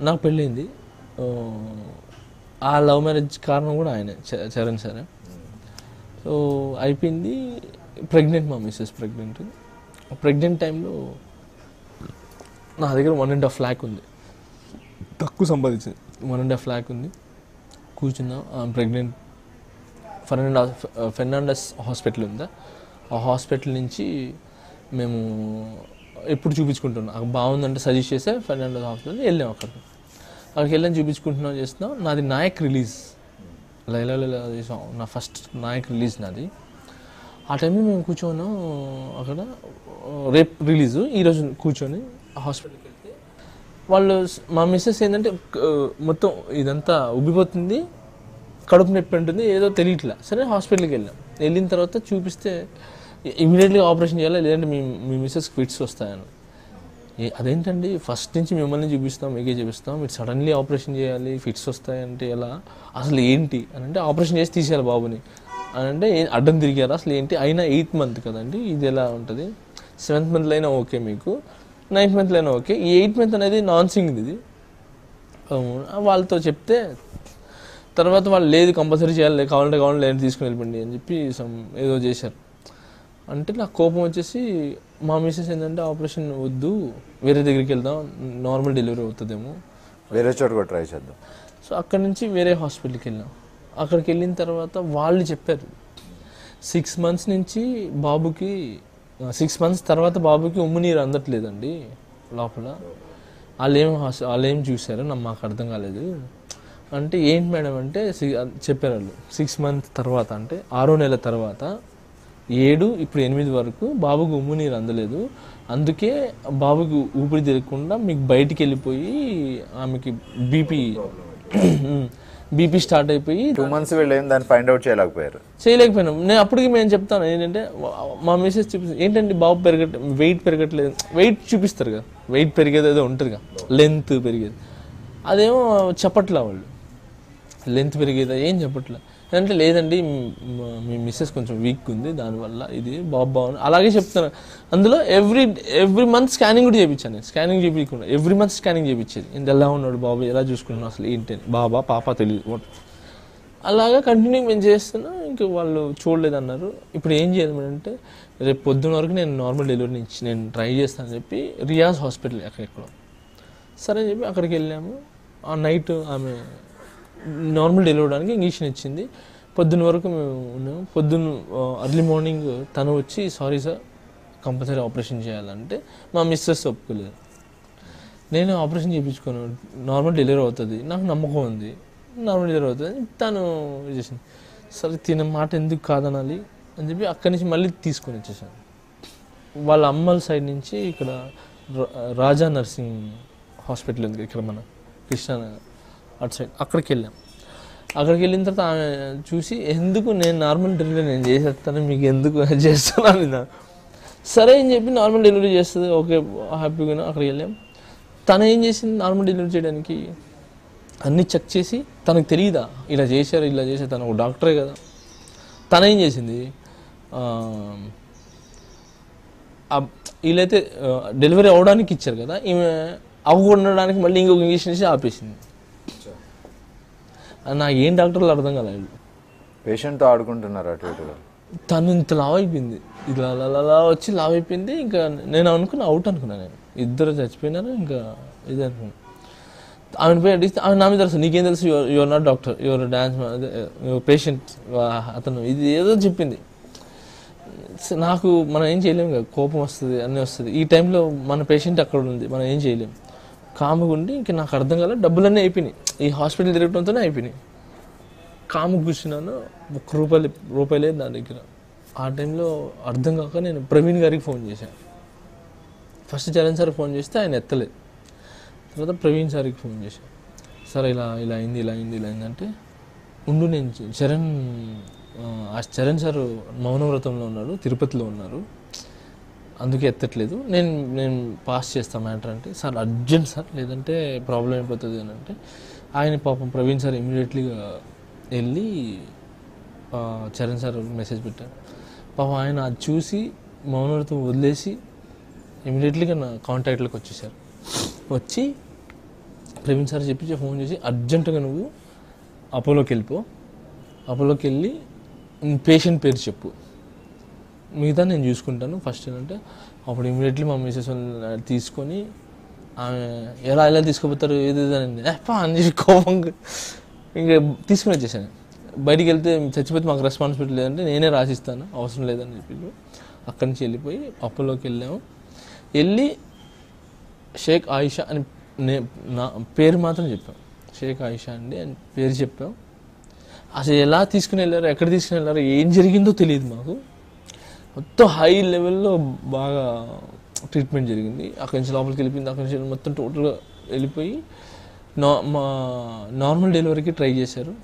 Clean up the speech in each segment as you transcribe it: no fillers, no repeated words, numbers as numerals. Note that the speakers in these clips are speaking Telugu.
నాకు పెళ్ళింది. ఆ లవ్ మ్యారేజ్ కారణం కూడా ఆయనే, చరణ్ సరే. సో అయిపోయింది. ప్రెగ్నెంట్, మా మిస్సెస్ ప్రెగ్నెంట్ టైంలో నా దగ్గర 1.5 lakh ఉంది. తక్కువ సంపాదించింది. 1.5 lakh ఉంది. కూర్చున్నా, ప్రెగ్నెంట్. ఫెర్నాండస్ హాస్పిటల్ ఉందా, ఆ హాస్పిటల్ నుంచి మేము ఎప్పుడు చూపించుకుంటున్నాం, బాగుందంటే సజెస్ట్ చేస్తే ఫెర్నాండస్ హాస్పిటల్ వెళ్ళాం. అక్కడికి వెళ్ళాను, చూపించుకుంటున్నాం, చేస్తున్నాం. నాది నాయక్ రిలీజ్, లైలా నా ఫస్ట్ నాయక్ రిలీజ్ నాది. ఆ టైంలో మేము కూర్చోన్నాం అక్కడ, రేపు రిలీజు, ఈరోజు కూర్చొని హాస్పిటల్కి వెళ్తే వాళ్ళు, మా మిస్సెస్ ఏంటంటే మొత్తం ఇదంతా ఉబ్బిపోతుంది, కడుపు నొప్పి ఉంటుంది, ఏదో తెలియట్లా. సరే హాస్పిటల్కి వెళ్ళిన తర్వాత చూపిస్తే ఇమీడియట్గా ఆపరేషన్ చేయాలి, లేదంటే మీ మిస్సెస్ ఫిట్స్ వస్తాయని. అదేంటండి, ఫస్ట్ నుంచి మిమ్మల్ని చూపిస్తాం, మీకే చూపిస్తాం, మీరు సడన్లీ ఆపరేషన్ చేయాలి, ఫిట్స్ వస్తాయంటే ఎలా, అసలు ఏంటి అని అంటే, ఆపరేషన్ చేసి తీసేయాలి బాబుని అని అంటే, అడ్డం తిరిగారు అసలు ఏంటి, అయినా 8th month కదండి, ఇది ఎలా ఉంటుంది, 7th month అయినా ఓకే, మీకు 9th month అయినా ఓకే, ఈ 8th month అనేది నాన్ సింగ్ ఇది. వాళ్ళతో చెప్తే తర్వాత వాళ్ళు లేదు కంపల్సరీ చేయాలి, కావాలంటే లేదు తీసుకుని వెళ్ళిపోండి అని చెప్పి ఏదో చేశారు. అంటే నాకు కోపం వచ్చేసి, మా మిస్సెస్ ఏంటంటే ఆపరేషన్ వద్దు, వేరే దగ్గరికి వెళ్దాం, నార్మల్ డెలివరీ అవుతుందేమో, వేరే చోట కూడా ట్రై చేద్దాం. సో అక్కడి నుంచి వేరే హాస్పిటల్కి వెళ్ళాం. అక్కడికి వెళ్ళిన తర్వాత వాళ్ళు చెప్పారు 6 months నుంచి బాబుకి, 6 months తర్వాత బాబుకి ఉమ్ము నీరు అందట్లేదండి లోపల. వాళ్ళేం చూసారో మాకు అర్థం కాలేదు. అంటే ఏంటి మేడం అంటే చెప్పారు వాళ్ళు, 6 months తర్వాత అంటే 6వ నెల తర్వాత 7 ఇప్పుడు 8 వరకు బాబుకి ఉమ్ము నీరు అందలేదు, అందుకే బాబుకి ఊపిరి తిరగకుండా మీకు బయటికి వెళ్ళిపోయి ఆమెకి బీపీ స్టార్ట్ అయిపోయి 2 months వీళ్ళు దాన్ని ఫైండ్ అవుట్ చేయలేకపోయినాం. నేను అప్పటికి మేము చెప్తాను ఏంటంటే, మా మెసేజ్ చూపిస్తాను ఏంటంటే, బాబు వెయిట్ పెరగట్లేదు, వెయిట్ చూపిస్తారు కదా, వెయిట్ పెరిగేది ఏదో ఉంటుంది కదా, లెంత్ పెరిగేది, అదేమో చెప్పట్లా వాళ్ళు, లెంత్ పెరిగేదా ఏం చెప్పట్లే. అంటే లేదండి మీ మిస్సెస్ కొంచెం వీక్ ఉంది, దానివల్ల ఇది బాబు అలాగే చెప్తాను. అందులో ఎవ్రీ మంత్ స్కానింగ్ కూడా చేయించాను నేను, స్కానింగ్ చేయించకుండా ఎవ్రీ మంత్ స్కానింగ్ చేయించేది, ఇంత ఎలా ఉన్నాడు బాబు, ఎలా చూసుకుంటున్నాను, అసలు ఏంటి బాబా పాప తెలియదు, అలాగా కంటిన్యూ మేము చేస్తున్నాం. ఇంకా వాళ్ళు చూడలేదన్నారు. ఇప్పుడు ఏం చేయాలి అంటే, రేపు పొద్దున్న వరకు నేను నార్మల్ డెలివరీ నుంచి నేను ట్రై చేస్తానని చెప్పి రియాజ్ హాస్పిటల్ ఎక్కడెక్కడో సరే అని చెప్పి అక్కడికి వెళ్ళాము. ఆ నైట్ ఆమె నార్మల్ డెలివరీ అవడానికి ఇంజక్షన్ ఇచ్చింది. పొద్దున్న వరకు మేము ఉన్నాము. పొద్దున్న అర్లీ మార్నింగ్ తను వచ్చి సారీ సార్ కంపల్సరీ ఆపరేషన్ చేయాలంటే మా మిస్సెస్ ఒప్పుకోలేదు. నేను ఆపరేషన్ చేయించుకోను, నార్మల్ డెలివరీ అవుతుంది, నాకు నమ్మకం ఉంది, నార్మల్ డెలివరీ అవుతుంది, తను చేసింది. సరే తిన మాట ఎందుకు కాదనాలి అని చెప్పి అక్కడి నుంచి మళ్ళీ తీసుకొని వచ్చేసాను. వాళ్ళ అమ్మల సైడ్ నుంచి ఇక్కడ రాజా నర్సింగ్ హాస్పిటల్ ఉంది ఇక్కడ మన కృష్ణానగర్ అటు సైడ్, అక్కడికి వెళ్ళాం. అక్కడికి వెళ్ళిన తర్వాత ఆమె చూసి ఎందుకు నేను నార్మల్ డెలివరీ నేను చేసేస్తాను, మీకు ఎందుకు చేస్తున్నాను, సరే అని చెప్పి నార్మల్ డెలివరీ చేస్తుంది, ఓకే హ్యాపీగా. అక్కడికి వెళ్ళాం. తను ఏం చేసింది, నార్మల్ డెలివరీ చేయడానికి అన్నీ చెక్ చేసి, తనకు తెలియదా ఇలా చేశారు ఇలా చేశారు, తను ఒక డాక్టరే కదా. తను ఏం చేసింది, వీళ్ళైతే డెలివరీ అవ్వడానికి ఇచ్చారు కదా, ఈమె అవ్వకుండడానికి మళ్ళీ ఇంకొక ఇంజక్షన్ ఇచ్చి ఆపేసింది. నాకు ఏం డాక్టర్లు అర్థం కాలేదు. పేషెంట్తో ఆడుకుంటున్నారు అటు ఇటు. తను ఇంత లావ్ అయిపోయింది, ఇలా అలా వచ్చి లావ్ అయిపోయింది. ఇంకా నేను అనుకున్నా అవుట్ అనుకున్నా, నేను ఇద్దరు చచ్చిపోయినారు. ఇంకా ఇది అనుకున్నా. ఆమెను పోయి అడిగితే ఆమె నా మీద తెలుసు, నీకేం తెలుసు, your not doctor, your dance patient, అతను ఇది ఏదో చెప్పింది. నాకు మనం ఏం చేయలేము కదా, కోపం వస్తుంది, అన్నీ వస్తుంది. ఈ టైంలో మన పేషెంట్ అక్కడ ఉంది, మనం ఏం చేయలేము. కాముగా ఉండి ఇంకా నాకు అర్థం కాలేదు, డబ్బులన్నీ అయిపోయినాయి, ఈ హాస్పిటల్ తిరగడంతోనే అయిపోయినాయి. కాము కూర్చున్నాను, ₹1 లేదు నా దగ్గర. ఆ టైంలో అర్థం కాక నేను ప్రవీణ్ గారికి ఫోన్ చేశాను. ఫస్ట్ చరణ్ సార్కి ఫోన్ చేస్తే ఆయన ఎత్తలేదు. తర్వాత ప్రవీణ్ సార్కి ఫోన్ చేశాను. సార్ ఇలా అయింది అంటే, ఉండు నేను చరణ్ సార్ మౌనవ్రతంలో ఉన్నాడు, తిరుపతిలో ఉన్నారు, అందుకే ఎత్తట్లేదు, నేను పాస్ చేస్తాను మ్యాటర్ అంటే, సార్ అర్జెంట్ సార్ లేదంటే ప్రాబ్లం అయిపోతుంది అని అంటే, ఆయన పాపం ప్రవీణ్ సార్ ఇమీడియట్లీగా వెళ్ళి చరణ్ సార్ మెసేజ్ పెట్టారు. పాపం ఆయన అది చూసి మౌనవ్రతం వదిలేసి ఇమీడియట్లీగా నా కాంటాక్ట్లోకి వచ్చేసారు. వచ్చి ప్రవీణ్ సార్ చెప్పించి ఫోన్ చేసి అర్జెంటుగా నువ్వు అపోలోకి వెళ్ళిపో, అపోలోకి వెళ్ళి పేషెంట్ పేరు చెప్పు, మిగతా నేను చూసుకుంటాను ఫస్ట్ అంటే. అప్పుడు ఇమీడియట్లీ మా మిసెస్ తీసుకొని ఆమె ఎలా తీసుకుపోతారు ఏది అని చెప్పి కోపంగా ఇంకా తీసుకుని వచ్చేసాను. బయటికి వెళ్తే చచ్చిపోతే మాకు రెస్పాన్సిబిలిటీ లేదంటే నేనే రాసిస్తాను, అవసరం లేదని చెప్పి అక్కడి నుంచి వెళ్ళిపోయి అపోలోకి వెళ్ళాము. వెళ్ళి షేక్ ఆయిషా అని నా పేరు మాత్రం చెప్పాం, షేక్ ఆయిషా అండి అని పేరు చెప్పాం. అసలు ఎలా తీసుకుని వెళ్ళారో, ఎక్కడ తీసుకుని వెళ్ళారో, ఏం జరిగిందో తెలియదు మాకు. మొత్తం హై లెవెల్లో బాగా ట్రీట్మెంట్ జరిగింది. అక్కడి నుంచి లోపలికి వెళ్ళిపోయింది, అక్కడి నుంచి మొత్తం టోటల్గా వెళ్ళిపోయి మా నార్మల్ డెలివరీకి ట్రై చేశారు.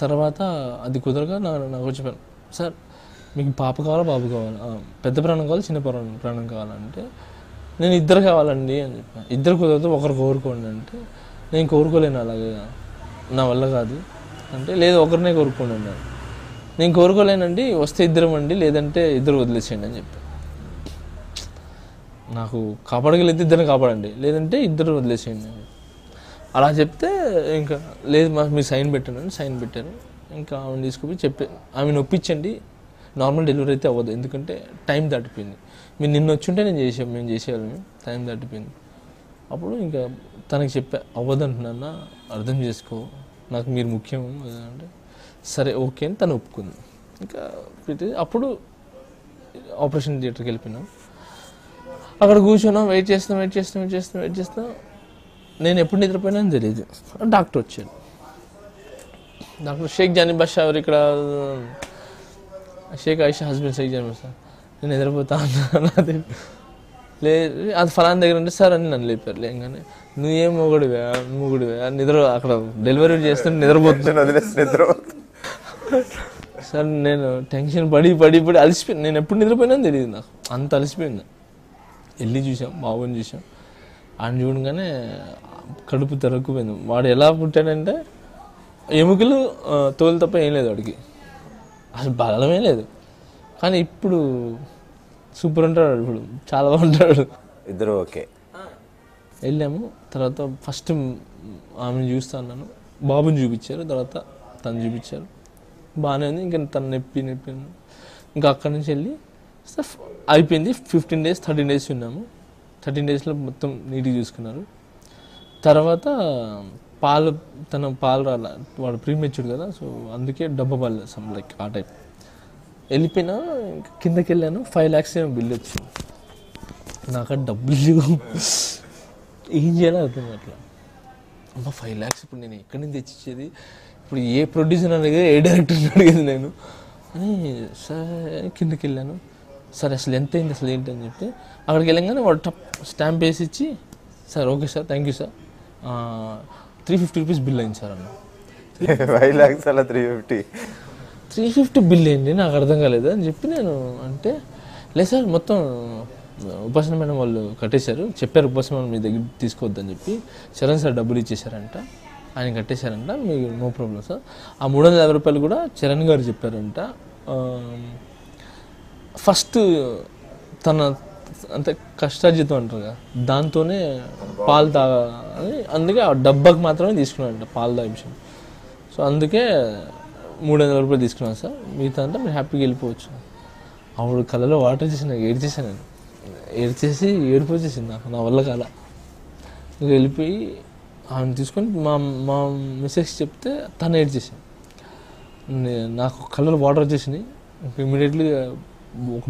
తర్వాత అది కుదరగా నాకు చెప్పాను, సార్ మీకు పాప కావాలా బాబు కావాలా, పెద్ద ప్రాణం కావాలి చిన్న ప్రాణం కావాలంటే నేను ఇద్దరు కావాలండి అని చెప్పాను. ఇద్దరు కుదరదు ఒకరు కోరుకోండి అంటే నేను కోరుకోలేను, అలాగే నా వల్ల కాదు అంటే లేదు ఒకరినే కోరుకోండి అన్నాడు. నేను కోరుకోలేనండి, వస్తే ఇద్దరం అండి, లేదంటే ఇద్దరు వదిలేసేయండి అని చెప్పాను. నాకు కాపాడగలిగితే ఇద్దరిని కాపాడండి, లేదంటే ఇద్దరు వదిలేసేయండి అని అలా చెప్తే ఇంకా లేదు మీరు సైన్ పెట్టండి, సైన్ పెట్టారు. ఇంకా ఆమెను తీసుకుపోయి ఆమెను ఒప్పించండి, నార్మల్ డెలివరీ అయితే అవ్వదు ఎందుకంటే టైం దాటిపోయింది, మీరు నిన్న వచ్చుంటే మేము చేసేవాళ్ళం, టైం దాటిపోయింది. అప్పుడు ఇంకా తనకి చెప్పా అవ్వదు అంటున్నా, అర్థం చేసుకో, నాకు మీరు ముఖ్యం అంటే సరే ఓకే అని తను ఒప్పుకుంది. ఇంకా అప్పుడు ఆపరేషన్ థియేటర్కి వెళ్ళిపోయినాం. అక్కడ కూర్చున్నాం, వెయిట్ చేస్తాం. నేను ఎప్పుడు నిద్రపోయినా తెలియదు. డాక్టర్ వచ్చాడు, డాక్టర్ షేక్ జానీ బాషా ఎవరు ఇక్కడ, షేక్ ఆయిషా హస్బెండ్ షేక్ జానీ బాషా. నేను నిద్రపోతా అన్నది లేదు, అది ఫలానా దగ్గర ఉంటే సార్ అని నన్ను లేపారు. లేగానే నువ్వేం మొగుడివా నిద్ర, అక్కడ డెలివరీ చేస్తుంటే నిద్రపోతున్నా సార్. నేను టెన్షన్ పడి అలసిపోయాను. నేను ఎప్పుడు నిద్రపోయినా తెలియదు, నాకు అంత అలసిపోయింది. వెళ్ళి చూసాం, బాబుని చూసాం. ఆయన చూడగానే కడుపు తెరక్కుపోయింది. వాడు ఎలా పుట్టాడంటే ఎముకలు తోలు తప్ప ఏం లేదు వాడికి, అసలు బలమే లేదు. కానీ ఇప్పుడు సూపర్ ఉంటాడు, ఇప్పుడు చాలా బాగుంటాడు. ఇద్దరు ఓకే. వెళ్ళాము. తర్వాత ఫస్ట్ ఆమెను చూస్తా అన్నాను, బాబుని చూపించారు, తర్వాత తను చూపించారు, బాగానే ఉంది. ఇంకా తను నొప్పి ఇంకా అక్కడి నుంచి వెళ్ళి అయిపోయింది. 15 days 13 days ఉన్నాము. 13 daysలో మొత్తం నీట్గా చూసుకున్నారు. తర్వాత పాలు రాల, వాడు ప్రీమెచ్యూర్డ్ కదా, సో అందుకే డబ్బా పాలు లైక్ ఆ టైప్. వెళ్ళిపోయినా కిందకి వెళ్ళాను, 5 lakhs ఏమో బిల్ వచ్చింది. నాకు డబ్బులు ఏం చేయాలో అర్థం అట్లా. అమ్మ 5 lakhs ఇప్పుడు నేను ఎక్కడి నుంచి తెచ్చిచ్చేది, ఇప్పుడు ఏ ప్రొడ్యూసర్ అడిగేది, ఏ డైరెక్టర్ని అడిగేది నేను అని. సరే కిందకి వెళ్ళాను, సరే అసలు ఎంత అయింది అసలు ఏంటి అని చెప్పి అక్కడికి వెళ్ళగానే వాడు స్టాంప్ వేసి ఇచ్చి sir okay sir thank you sir 350 rupees bill అయింది సార్ అన్న. 5 lakhs అలా 350 బిల్ ఏంటి నాకు అర్థం కాలేదు అని చెప్పి నేను అంటే, లేదు సార్ మొత్తం ఉపాసన మేడం వాళ్ళు కట్టేశారు, చెప్పారు ఉపాసన మేడం మీ దగ్గర తీసుకోవద్దని చెప్పి చరణ్ సార్ డబ్బులు ఇచ్చేసారంట, ఆయన కట్టేశారంట, మీకు నో ప్రాబ్లం సార్. ఆ 350 రూపాయలు కూడా చరణ్ గారు చెప్పారంట. ఫస్ట్ తన అంటే కష్టార్జితం అంటారు కదా, దాంతోనే పాలు తాగాలని, అందుకే ఆ డబ్బాకి మాత్రమే తీసుకున్నాడంట పాలు తాగే విషయం. సో అందుకే 300 రూపాయలు తీసుకున్నాను సార్, మిగతా అంటే మీరు హ్యాపీగా వెళ్ళిపోవచ్చు. అప్పుడు కళ్ళలో వాటర్ చేసి నాకు ఏడ్చేసాను, నేను ఏడుపు వచ్చేసింది నాకు, నా వల్ల కాల. ఇంకా వెళ్ళిపోయి ఆమెను తీసుకొని మా మిస్సెస్ చెప్తే తను ఏడ్చేసాను. నాకు కళ్ళలో వాటర్ వచ్చేసినాయి. ఇమీడియట్లీ ఒక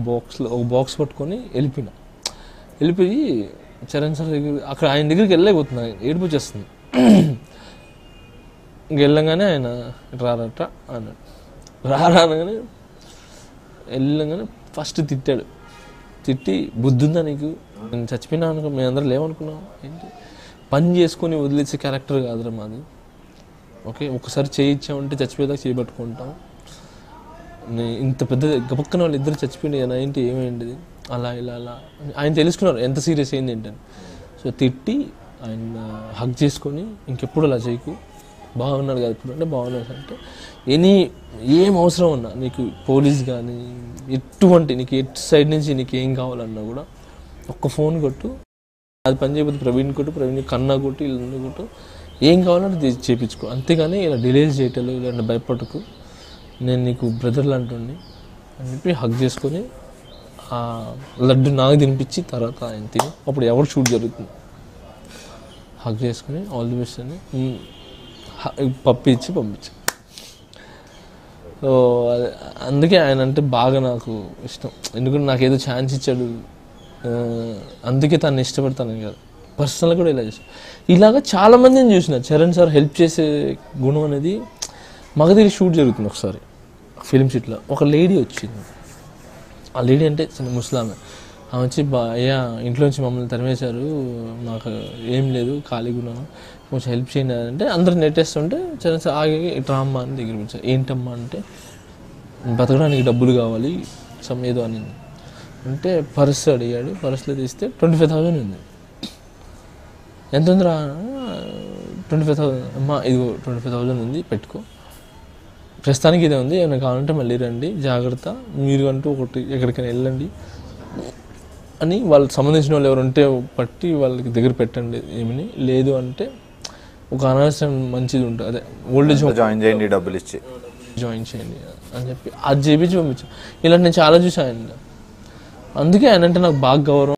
బాక్స్ పట్టుకొని వెళ్ళిపోయి చరణ్ సార్ దగ్గర, అక్కడ ఆయన దగ్గరికి వెళ్ళలేకపోతున్నా, ఏడుపు వచ్చేస్తుంది. ఇంక వెళ్ళంగానే ఆయన రారట అన్నాడు, అనగానే వెళ్ళంగానే ఫస్ట్ తిట్టాడు. తిట్టి బుద్ధి ఉందా నీకు, నేను చచ్చిపోయినా అనుకో, మేమందరం లేవనుకున్నాం ఏంటి, పని చేసుకొని వదిలేసే క్యారెక్టర్ కాదురా మాది, ఓకే ఒకసారి చేయించామంటే చచ్చిపోయేదాకా చేయబట్టుకుంటాం, ఇంత పెద్ద గపక్కన వాళ్ళు ఇద్దరు చచ్చిపోయినాయి ఏంటి ఏమైంది అలా ఇలా ఆయన తెలుసుకున్నారు ఎంత సీరియస్ అయింది ఏంటని. సో తిట్టి ఆయన హగ్ చేసుకొని ఇంకెప్పుడు అలా చేయకు, బాగున్నాడు కదా ఇప్పుడు అంటే బాగున్నాడు అంటే, ఏం అవసరం ఉన్నా నీకు పోలీస్ కానీ ఎటువంటి నీకు ఎటు సైడ్ నుంచి నీకు ఏం కావాలన్నా కూడా ఒక్క ఫోన్ కొట్టు, అది పని చేయకపోతే ప్రవీణ్ కన్నా కొట్టు ఇల్లు కొట్టు ఏం కావాలంటే చేయించుకో, అంతేగాని ఇలా డిలేస్ చేయటలు ఇలా భయపడకు, నేను నీకు బ్రదర్ లాంటి అని చెప్పి హగ్ చేసుకొని ఆ లడ్డు నాకు తినిపించి తర్వాత ఆయన తిని అప్పుడు ఎవరు షూట్ జరుగుతుంది హగ్ చేసుకొని ఆల్ ది బెస్ట్ అని పప్పు ఇచ్చి పంపించి. సో అందుకే ఆయన అంటే బాగా నాకు ఇష్టం, ఎందుకంటే నాకు ఏదో ఛాన్స్ ఇచ్చాడు, అందుకే తను ఇష్టపడతాను కదా. పర్సనల్గా కూడా ఇలా చేస్తాను. ఇలాగ చాలామందిని చూసిన చరణ్ సార్ హెల్ప్ చేసే గుణం అనేది. మగధీర షూట్ జరుగుతుంది ఒకసారి ఫిలిం సిటీలో, ఒక లేడీ వచ్చింది. ఆ లేడీ అంటే చిన్న ముస్లామే. ఆమె వచ్చి అయ్యా ఇంట్లోంచి మమ్మల్ని తరిమేశారు, మాకు ఏం లేదు ఖాళీగా ఉన్నాను, కొంచెం హెల్ప్ చేయండి అంటే అందరు నెట్టేస్తుంటే చరణ్ సార్ ఆగి ఇట్లా అమ్మా అని దగ్గర వచ్చారు. ఏంటమ్మా అంటే బతకడానికి డబ్బులు కావాలి ఏదో అని అంటే పర్స్ అడిగాడు. పర్స్లో తీస్తే 25,000 ఉంది. ఎంత ఉందిరా? 25,000. అమ్మా ఇదిగో 25,000 ఉంది, పెట్టుకో, ప్రస్తుతానికి ఇదే ఉంది, ఏమైనా కావాలంటే మళ్ళీ రండి, జాగ్రత్త, మీరు అంటూ ఒకటి ఎక్కడికైనా వెళ్ళండి అని వాళ్ళకి సంబంధించిన వాళ్ళు ఎవరు ఉంటే పట్టి వాళ్ళకి దగ్గర పెట్టండి. ఏమని లేదు అంటే ఒక అనవసరం మంచిది ఉంటుంది, అదే ఓల్డ్ ఏజ్ జాయిన్ చేయండి, డబ్బులు ఇచ్చి జాయిన్ చేయండి అని చెప్పి అది చేపించి పంపించాను. ఇలా నేను చాలా చూసాను. అందుకే ఆయన అంటే నాకు బాగా గౌరవం.